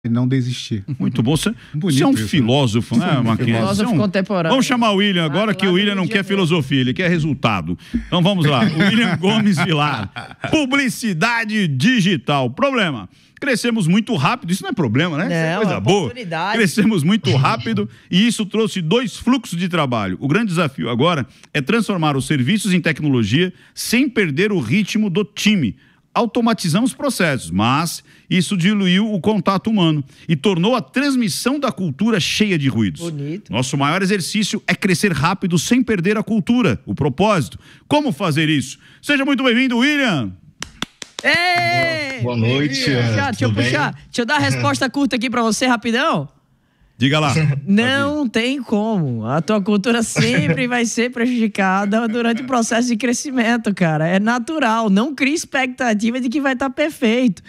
e não desistir. Muito bom. Você é um filósofo, né, Mackenzie? Filósofo contemporâneo. Vamos chamar o William agora, que o William não quer filosofia, ele quer resultado. Então vamos lá. William Gomes Vilar. Publicidade digital. Problema: crescemos muito rápido. Isso não é problema, né? Isso é coisa boa. Crescemos muito rápido e isso trouxe 2 fluxos de trabalho. O grande desafio agora é transformar os serviços em tecnologia sem perder o ritmo do time. Automatizamos processos, mas isso diluiu o contato humano e tornou a transmissão da cultura cheia de ruídos. Bonito. Nosso maior exercício é crescer rápido sem perder a cultura, o propósito. Como fazer isso? Seja muito bem-vindo, William! Ei! Boa noite. Deixa eu dar a resposta curta aqui pra você, rapidão. Diga lá. Não tem como. A tua cultura sempre vai ser prejudicada durante o processo de crescimento, cara. É natural. Não crie expectativa de que vai estar perfeito.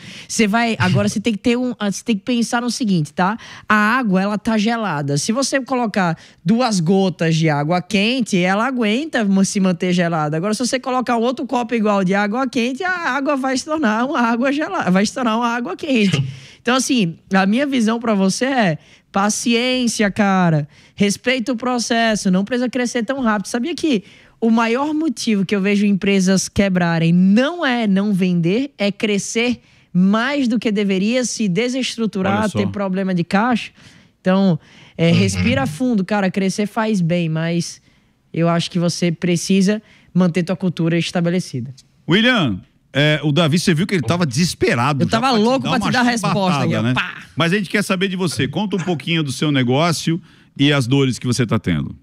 Agora você tem que você tem que pensar no seguinte, tá? A água, ela tá gelada. Se você colocar 2 gotas de água quente, ela aguenta se manter gelada. Agora, se você colocar outro copo igual de água quente, a água vai se tornar uma água gelada, vai se tornar uma água quente. Então, assim, a minha visão pra você é: paciência, cara. Respeita o processo. Não precisa crescer tão rápido. Sabia que o maior motivo que eu vejo empresas quebrarem não é não vender, é crescer mais do que deveria, se desestruturar, ter problema de caixa? Então, respira fundo, cara. Crescer faz bem, mas eu acho que você precisa manter tua cultura estabelecida. William, o Davi, você viu que ele estava desesperado. Eu estava louco para te dar a resposta aqui, né? Mas a gente quer saber de você. Conta um pouquinho do seu negócio e as dores que você está tendo.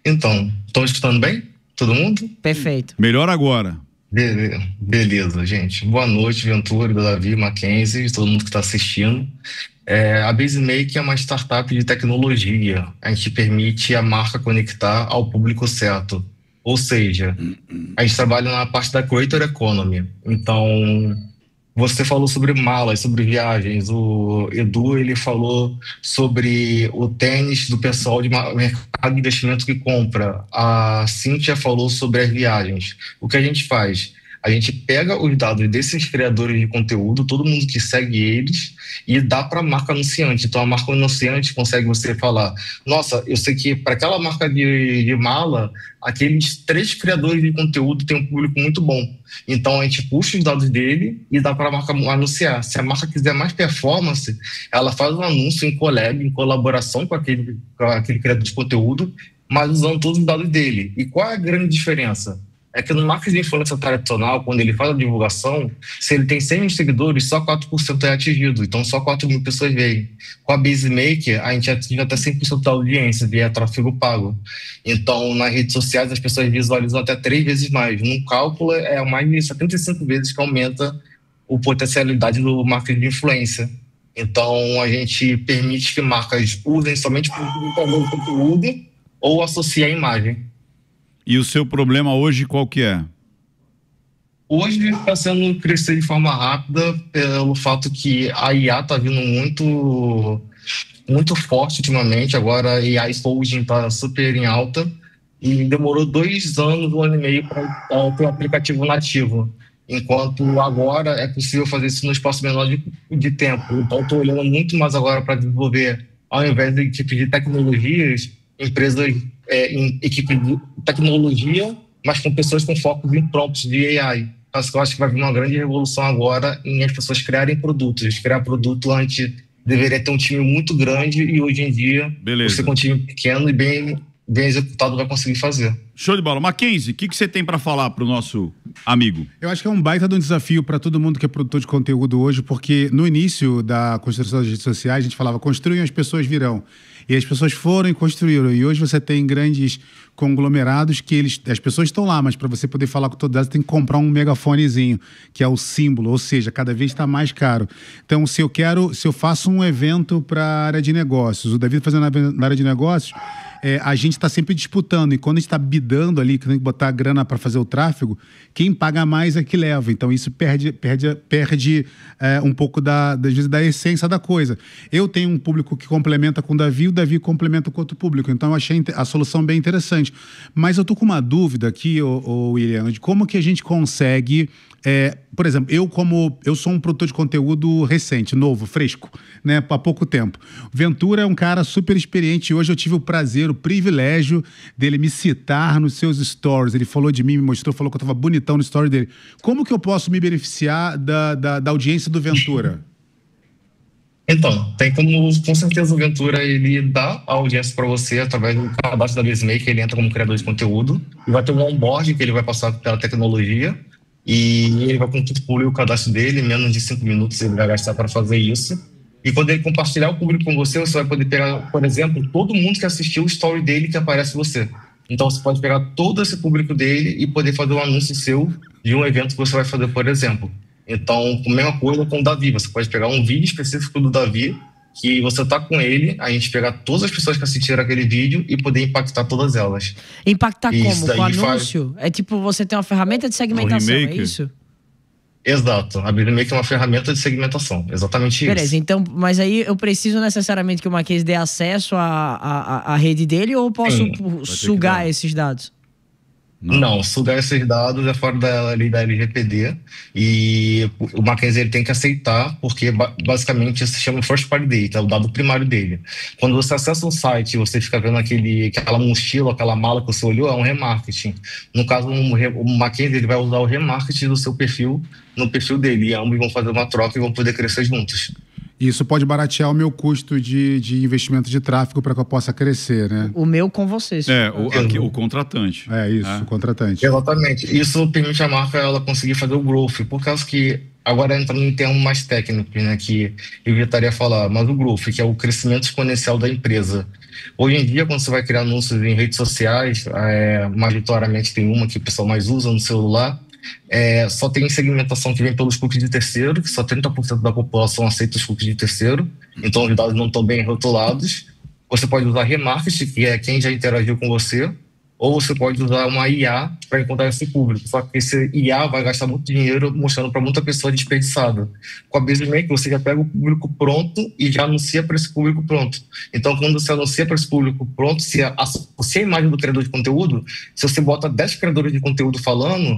Então, estão escutando bem? Todo mundo? Perfeito. Melhor agora. Beleza, gente. Boa noite, Ventura, Davi, Mackenzie, todo mundo que está assistindo. A BaseMake é uma startup de tecnologia. A gente permite a marca conectar ao público certo. Ou seja, a gente trabalha na parte da Creator Economy. Então, você falou sobre malas, sobre viagens. O Edu, ele falou sobre o tênis do pessoal de mercado de investimento que compra. A Cíntia falou sobre as viagens. O que a gente faz? A gente pega os dados desses criadores de conteúdo, todo mundo que segue eles, e dá para a marca anunciante. Então, a marca anunciante consegue você falar: nossa, eu sei que para aquela marca de mala, aqueles 3 criadores de conteúdo têm um público muito bom. Então, a gente puxa os dados dele e dá para a marca anunciar. Se a marca quiser mais performance, ela faz um anúncio em collab, em colaboração com aquele criador de conteúdo, mas usando todos os dados dele. E qual é a grande diferença? É que no marketing de influência tradicional, quando ele faz a divulgação, se ele tem 100 mil seguidores, só 4% é atingido. Então, só 4 mil pessoas veem. Com a BaseMake, a gente atinge até 100% da audiência via tráfego pago. Então, nas redes sociais, as pessoas visualizam até 3 vezes mais. Num cálculo, é mais de 75 vezes que aumenta a potencialidade do marketing de influência. Então, a gente permite que marcas usem somente o conteúdo ou associem a imagem. E o seu problema hoje qual que é? Hoje está sendo crescer de forma rápida pelo fato que a IA está vindo muito forte ultimamente. Agora a AI Folding está super em alta e demorou 2 anos, 1 ano e meio para ter um aplicativo nativo. Enquanto agora é possível fazer isso no espaço menor de tempo. Então estou olhando muito mais agora para desenvolver, ao invés de equipe de tecnologias, empresas em equipe de tecnologia, mas com pessoas com foco em prompts de AI. Eu acho que vai vir uma grande revolução agora em as pessoas criarem produtos. Criar produto antes deveria ter um time muito grande e hoje em dia você com um time pequeno e bem executado vai conseguir fazer. Show de bola. Mackenzie, o que você tem para falar para o nosso amigo? Eu acho que é um baita de um desafio para todo mundo que é produtor de conteúdo hoje, porque no início da construção das redes sociais a gente falava: construam, as pessoas virão. E as pessoas foram e construíram. E hoje você tem grandes conglomerados que as pessoas estão lá, mas para você poder falar com todas elas, tem que comprar um megafonezinho, que é o símbolo, ou seja, cada vez está mais caro. Então, se eu faço um evento para a área de negócios, o David fazendo na área de negócios, a gente está sempre disputando, e quando a gente está bidando ali, que tem que botar a grana para fazer o tráfego, quem paga mais é que leva. Então isso perde um pouco às vezes da essência da coisa. Eu tenho um público que complementa com o Davi complementa com outro público, então eu achei a solução bem interessante. Mas eu tô com uma dúvida aqui, William, de como que a gente consegue por exemplo, eu sou um produtor de conteúdo recente, novo, fresco, né, há pouco tempo. Ventura é um cara super experiente e hoje eu tive o prazer, o privilégio dele me citar nos seus stories. Ele falou de mim, me mostrou, falou que eu estava bonitão no story dele. Como que eu posso me beneficiar da audiência do Ventura? Então, tem como, com certeza, o Ventura, ele dá a audiência para você através do cadastro da BaseMaker, ele entra como criador de conteúdo e vai ter um onboard que ele vai passar pela tecnologia e ele vai concluir o cadastro dele, em menos de 5 minutos ele vai gastar para fazer isso. E quando ele compartilhar o público com você, você vai poder pegar, por exemplo, todo mundo que assistiu o story dele que aparece você. Então, você pode pegar todo esse público dele e poder fazer um anúncio seu de um evento que você vai fazer, por exemplo. Então, a mesma coisa com o Davi. Você pode pegar um vídeo específico do Davi, que você tá com ele, a gente pegar todas as pessoas que assistiram aquele vídeo e poder impactar todas elas. Impactar como? Com anúncio? É tipo, você tem uma ferramenta de segmentação, é isso? Exato. A BaseMaker é uma ferramenta de segmentação. Exatamente isso. Beleza, então, mas aí eu preciso necessariamente que o Mackenzie dê acesso à rede dele ou eu posso sugar esses dados? Não, sugar esses dados é fora da lei da LGPD e o Mackenzie ele tem que aceitar, porque basicamente isso se chama First Party Data, é o dado primário dele. Quando você acessa um site e você fica vendo aquela mochila, aquela mala que você olhou, é um remarketing. No caso, o Mackenzie ele vai usar o remarketing do seu perfil no perfil dele e ambos vão fazer uma troca e vão poder crescer juntos. Isso pode baratear o meu custo de investimento de tráfego para que eu possa crescer, né? O meu com vocês. O contratante. O contratante. Exatamente. Isso permite a marca ela conseguir fazer o growth, por causa que, agora entrando em termos mais técnicos, né, que eu evitaria falar, mas o growth, que é o crescimento exponencial da empresa. Hoje em dia, quando você vai criar anúncios em redes sociais, majoritariamente tem uma que o pessoal mais usa no celular, só tem segmentação que vem pelos cookies de terceiro, que só 30% da população aceita os cookies de terceiro, então os dados não estão bem rotulados. Você pode usar remarketing, que é quem já interagiu com você, ou você pode usar uma IA para encontrar esse público. Só que esse IA vai gastar muito dinheiro mostrando para muita pessoa desperdiçada. Com a BaseMaker, você já pega o público pronto e já anuncia para esse público pronto. Então, quando você anuncia para esse público pronto, se a imagem do criador de conteúdo, se você bota 10 criadores de conteúdo falando,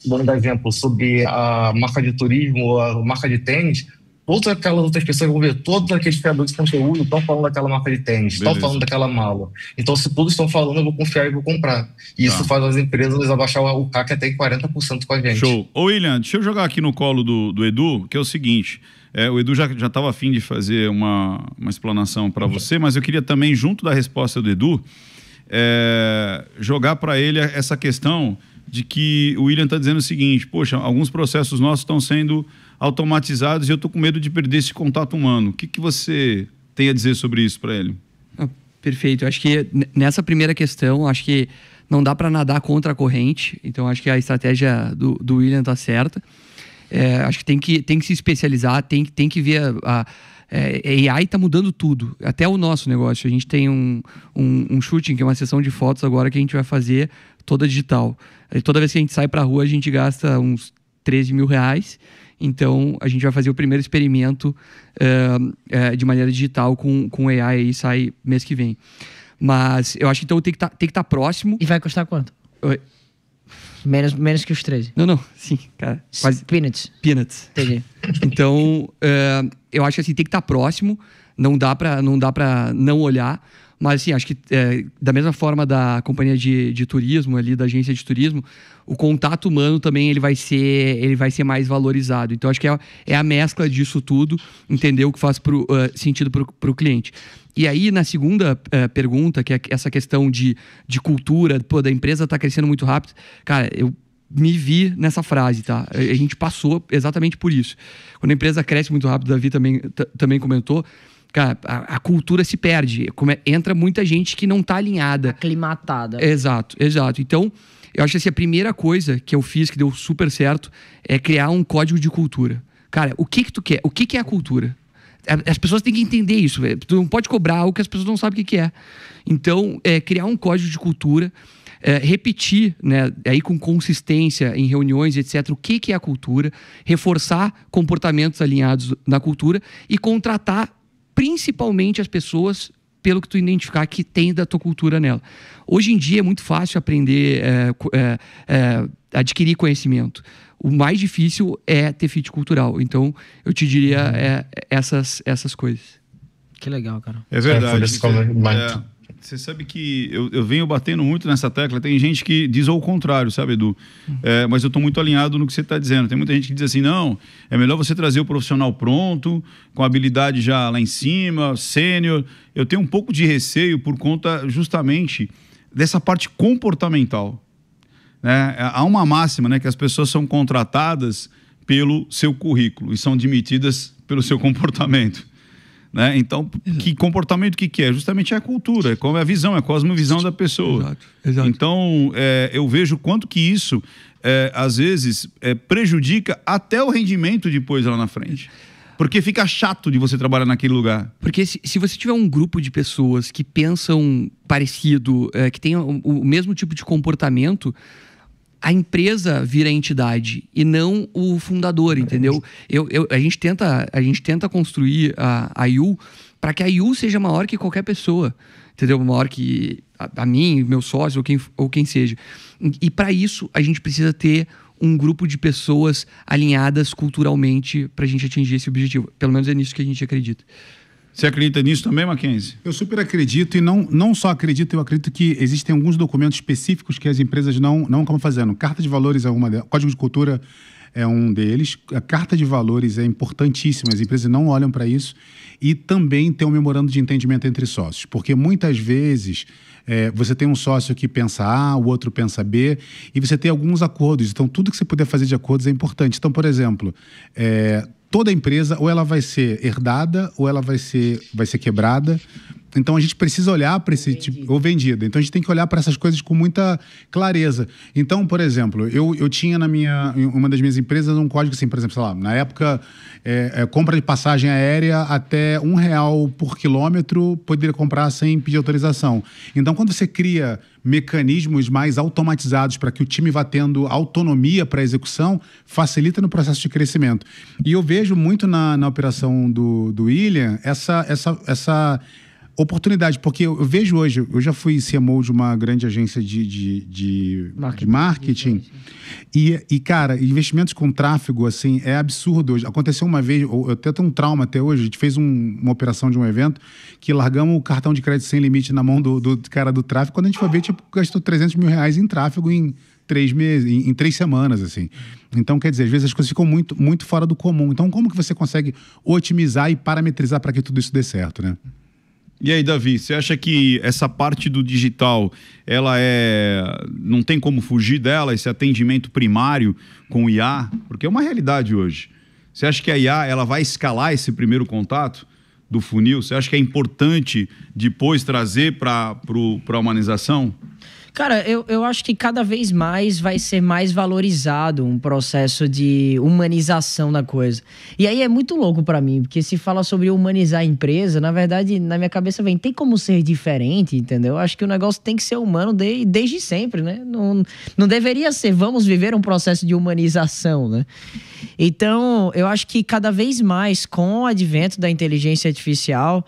vamos dar exemplo, sobre a marca de turismo ou a marca de tênis, todas aquelas outras pessoas vão ver, todos aqueles criadores de conteúdo estão falando daquela marca de tênis, estão falando daquela mala. Então, se todos estão falando, eu vou confiar e vou comprar. E isso faz as empresas abaixar o CAC até em 40% com a gente. Show. Ô, William, deixa eu jogar aqui no colo do Edu, que é o seguinte, o Edu já estava a fim de fazer uma explanação para você, mas eu queria também, junto da resposta do Edu, jogar para ele essa questão de que o William está dizendo o seguinte, poxa, alguns processos nossos estão sendo automatizados e eu estou com medo de perder esse contato humano. O que você tem a dizer sobre isso para ele? Perfeito. Acho que nessa primeira questão, acho que não dá para nadar contra a corrente, então acho que a estratégia do William está certa. Acho que tem que se especializar, tem que ver a AI está mudando tudo, até o nosso negócio. A gente tem um shooting, que é uma sessão de fotos agora que a gente vai fazer toda digital. Toda vez que a gente sai para a rua, a gente gasta uns 13 mil reais. Então, a gente vai fazer o primeiro experimento de maneira digital com AI e sai mês que vem. Mas eu acho que então tem que estar próximo. E vai custar quanto? Menos que os 13. Não, sim, cara. Quase... Peanuts. Entendi. Então, eu acho que assim, tem que estar próximo, não dá pra não olhar, mas assim, acho que da mesma forma da companhia de turismo ali, da agência de turismo, o contato humano também ele vai ser mais valorizado. Então, acho que é a mescla disso tudo, entender o que faz sentido pro cliente. E aí, na segunda pergunta, que é essa questão de cultura, da empresa tá crescendo muito rápido, cara, eu me vi nessa frase, tá? A gente passou exatamente por isso. Quando a empresa cresce muito rápido, o Davi também comentou, cara, a cultura se perde. Entra muita gente que não tá alinhada. Aclimatada. Exato. Então, eu acho que assim, a primeira coisa que eu fiz, que deu super certo, é criar um código de cultura. Cara, o que tu quer? O que é a cultura? As pessoas têm que entender isso. Tu não pode cobrar algo que as pessoas não sabem o que é. Então, criar um código de cultura, repetir, né, aí com consistência em reuniões, etc., o que é a cultura, reforçar comportamentos alinhados na cultura e contratar principalmente as pessoas pelo que tu identificar que tem da tua cultura nela. Hoje em dia é muito fácil aprender, adquirir conhecimento. O mais difícil é ter fit cultural. Então, eu te diria essas coisas. Que legal, cara. É verdade. Você sabe que eu venho batendo muito nessa tecla. Tem gente que diz ao contrário, sabe, Edu? Mas eu estou muito alinhado no que você está dizendo. Tem muita gente que diz assim, não, é melhor você trazer o profissional pronto, com habilidade já lá em cima, sênior. Eu tenho um pouco de receio por conta justamente dessa parte comportamental. Há uma máxima, né, que as pessoas são contratadas pelo seu currículo e são demitidas pelo seu comportamento. Então, que comportamento que é? Justamente é a cultura, é a visão, é a cosmovisão da pessoa. Exato. Então, eu vejo quanto que isso, às vezes, prejudica até o rendimento depois lá na frente. Porque fica chato de você trabalhar naquele lugar. Porque se você tiver um grupo de pessoas que pensam parecido, que tem o mesmo tipo de comportamento, a empresa vira a entidade e não o fundador, entendeu? A gente tenta construir a IU para que a IU seja maior que qualquer pessoa, entendeu? Maior que a mim, meu sócio ou quem seja. E para isso a gente precisa ter um grupo de pessoas alinhadas culturalmente para a gente atingir esse objetivo. Pelo menos é nisso que a gente acredita. Você acredita nisso também, Mackenzie? Eu super acredito, e não só acredito, eu acredito que existem alguns documentos específicos que as empresas não acabam fazendo. Carta de Valores é uma delas, Código de Cultura é um deles. A Carta de Valores é importantíssima, as empresas não olham para isso. E também tem um memorando de entendimento entre sócios, porque muitas vezes você tem um sócio que pensa A, o outro pensa B, e você tem alguns acordos. Então, tudo que você puder fazer de acordos é importante. Então, por exemplo, toda empresa, ou ela vai ser herdada, ou ela vai ser quebrada. Então, a gente precisa olhar para esse tipo... Ou vendida. Então, a gente tem que olhar para essas coisas com muita clareza. Então, por exemplo, eu tinha em uma das minhas empresas um código assim, por exemplo, sei lá, na época, compra de passagem aérea até R$1 por quilômetro poderia comprar sem pedir autorização. Então, quando você cria mecanismos mais automatizados para que o time vá tendo autonomia para a execução, facilita no processo de crescimento. E eu vejo muito na operação do William essa oportunidade, porque eu vejo hoje, eu já fui CMO de uma grande agência de marketing e, cara, investimentos com tráfego, assim, é absurdo hoje. Aconteceu uma vez, eu até tenho um trauma até hoje, a gente fez uma operação de um evento que largamos o cartão de crédito sem limite na mão do cara do tráfego, quando a gente foi ver, gastou R$300 mil em tráfego em 3 meses, em 3 semanas, assim. Então, quer dizer, às vezes as coisas ficam muito, muito fora do comum. Então, como que você consegue otimizar e parametrizar para que tudo isso dê certo, né? E aí, Davi, você acha que essa parte do digital, ela não tem como fugir dela, esse atendimento primário com o IA? Porque é uma realidade hoje. Você acha que a IA ela vai escalar esse primeiro contato do funil? Você acha que é importante depois trazer para a humanização? Cara, eu acho que cada vez mais vai ser mais valorizado um processo de humanização da coisa. E aí é muito louco pra mim, porque se fala sobre humanizar a empresa, na verdade, na minha cabeça vem, tem como ser diferente, entendeu? Acho que o negócio tem que ser humano desde sempre, né? Não deveria ser, vamos viver um processo de humanização, né? Então, eu acho que cada vez mais, com o advento da inteligência artificial,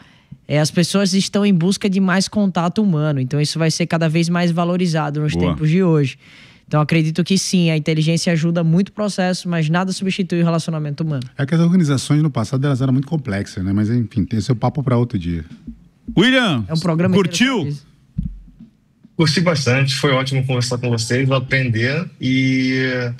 as pessoas estão em busca de mais contato humano. Então isso vai ser cada vez mais valorizado nos tempos de hoje. Então acredito que sim, a inteligência ajuda muito o processo, mas nada substitui o relacionamento humano. É que as organizações no passado elas eram muito complexas, né? Mas enfim, tem seu papo para outro dia. William, é um programa curtiu? Curti bastante, foi ótimo conversar com vocês, aprender e...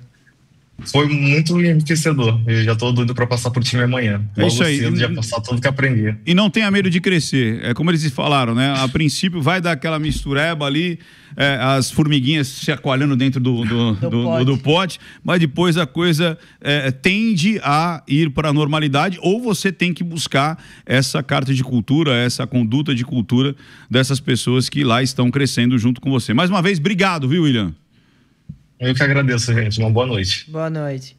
foi muito enriquecedor. Eu já tô doido para passar pro time amanhã. É isso aí. Cedo, já passar tudo que aprendi. E não tenha medo de crescer. É como eles falaram, né? A princípio vai dar aquela mistureba ali, as formiguinhas se chacoalhando dentro do pote, mas depois a coisa tende a ir para a normalidade, ou você tem que buscar essa carta de cultura, essa conduta de cultura dessas pessoas que lá estão crescendo junto com você. Mais uma vez, obrigado, viu, William? Eu que agradeço, gente. Uma boa noite. Boa noite.